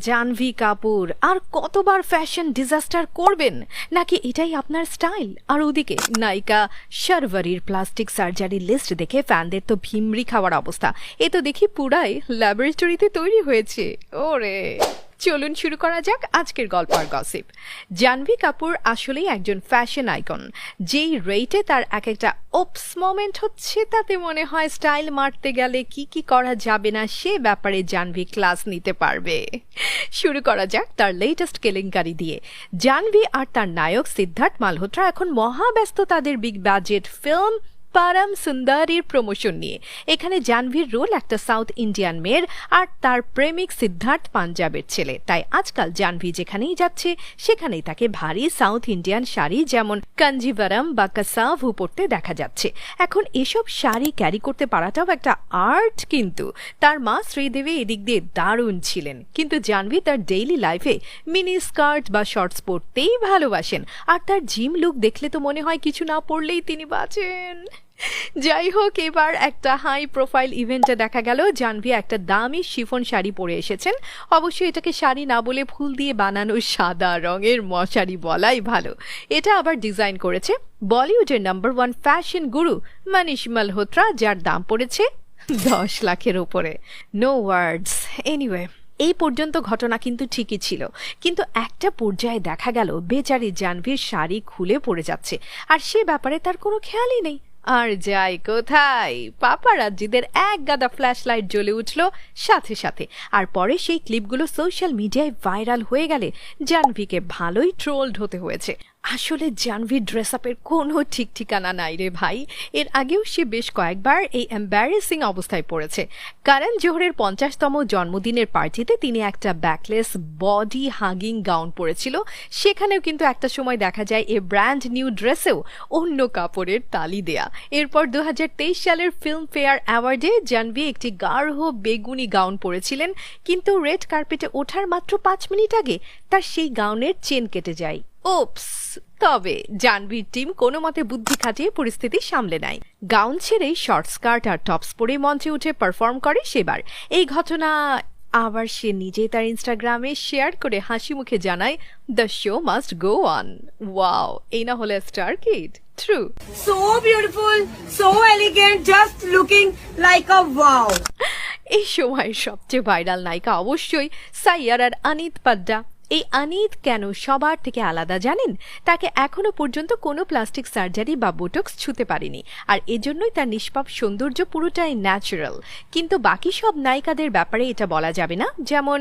জাহ্নবী কাপুর আর কতবার fashion disaster করবেন? নাকি এটাই আপনার স্টাইল? আর ওদিকে নায়িকা শারভারির প্লাস্টিক সার্জারি লিস্ট দেখে ফ্যানদের তো ভিমরি খাওয়ার অবস্থা। এ তো দেখি পুরাই ল্যাবরেটরিতে তৈরি হয়েছে। ওরে চলুন শুরু করা যাক আজকের গল্প আর গসিপ। জাহ্নবী কাপুর আসলেই একজন ফ্যাশন আইকন। যেই রেটে তার এক একটা ওপস মোমেন্ট হচ্ছে, তাতে মনে হয় স্টাইল মারতে গেলে কি কি করা যাবে না সে ব্যাপারে জাহ্নবী ক্লাস নিতে পারবে। শুরু করা যাক তার লেটেস্ট কেলেঙ্কারি দিয়ে। জাহ্নবী আর তার নায়ক সিদ্ধার্থ মালহোত্রা এখন মহাব্যস্ত তাদের বিগ বাজেট ফিল্ম পারম সুন্দরীর প্রমোশন নিয়ে। এখানে জাহ্নবীর রোল একটা সাউথ ইন্ডিয়ান মেয়ের, আর তার প্রেমিক সিদ্ধার্থ পাঞ্জাবের ছেলে। তাই আজকাল জাহ্নবী যেখানেই যাচ্ছে সেখানেই তাকে ভারী সাউথ ইন্ডিয়ান শাড়ি যেমন কাঞ্জিভারাম বা কাসাভু পরতে দেখা যাচ্ছে। এখন এসব শাড়ি ক্যারি করতে পারাটাও একটা আর্ট। কিন্তু তার মা শ্রীদেবী এদিক দিয়ে দারুণ ছিলেন, কিন্তু জাহ্নবী তার ডেইলি লাইফে মিনি স্কার্ট বা শর্টস পরতেই ভালোবাসেন। আর তার জিম লুক দেখলে তো মনে হয় কিছু না পরলেই তিনি বাঁচেন। যাই হোক, এবার একটা হাই প্রোফাইল ইভেন্টে দেখা গেল জাহ্নবী একটা দামি শিফন শাড়ি পরে এসেছেন। অবশ্যই এটাকে শাড়ি না বলে ফুল দিয়ে বানানো সাদা রঙের মশারি বলাই ভালো। এটা আবার ডিজাইন করেছে বলিউডের নাম্বার 1 ফ্যাশন গুরু মনীষ মালহোত্রা, যার দাম পড়েছে 10 লাখের উপরে। নো ওয়ার্ডস। এনিওয়ে, এই পর্যন্ত ঘটনা কিন্তু ঠিকই ছিল, কিন্তু একটা পর্যায়ে দেখা গেল বেচারি জাহ্নবীর শাড়ি খুলে পড়ে যাচ্ছে, আর সে ব্যাপারে তার কোনো খেয়ালই নেই। আর যাই কোথায়, পাপারাজ্জিদের এক গাদা ফ্ল্যাশ লাইট জ্বলে উঠল সাথে সাথে। আর পরে সেই ক্লিপগুলো সোশ্যাল মিডিয়ায় ভাইরাল হয়ে গেলে জাহ্নবীকে ভালোই ট্রোলড হতে হয়েছে। আসলে জাহ্নবীর ড্রেস আপের কোনো ঠিক ঠিকানা নাই রে ভাই। এর আগেও সে বেশ কয়েকবার এই এম্বারেসিং অবস্থায় পড়েছে। করণ জোহরের 50তম জন্মদিনের পার্টিতে তিনি একটা ব্যাকলেস বডি হাগিং গাউন পরেছিল। সেখানেও কিন্তু একটা সময় দেখা যায় এ ব্র্যান্ড নিউ ড্রেসেও অন্য কাপড়ের তালি দেয়া। এরপর 2023 সালের ফিল্ম ফেয়ার অ্যাওয়ার্ডে জাহ্নবী একটি গাঢ় বেগুনি গাউন পরেছিলেন, কিন্তু রেড কার্পেটে ওঠার মাত্র 5 মিনিট আগে তার সেই গাউনের চেন কেটে যায়। ওপস। তবে জাহ্নবীর টিম কোনো মতে বুদ্ধি খাটিয়ে পরিস্থিতি সামলে নেয়। গাউন ছেড়েই শর্ট স্কার্ট আর টপস পরে মঞ্চে উঠে পারফর্ম করে সেবার। এই ঘটনা আবার সে নিজে তার ইনস্টাগ্রামে শেয়ার করে হাসি মুখে জানায়, the show must go on. Wow, এই না হলে star kid. True. So beautiful, so elegant, just looking like a wow. এই সময়ের সবচেয়ে ভাইরাল নায়িকা অবশ্যই সাইয়ার আর অনিত পাড্ডা। এই অনিত কেন সবার থেকে আলাদা জানেন? তাকে এখনো পর্যন্ত কোনো প্লাস্টিক সার্জারি বা বোটক্স ছুঁতে পারেনি, আর এজন্যই তার নিষ্পাপ সৌন্দর্য পুরোটাই ন্যাচারাল। কিন্তু বাকি সব নায়িকাদের ব্যাপারে এটা বলা যাবে না। যেমন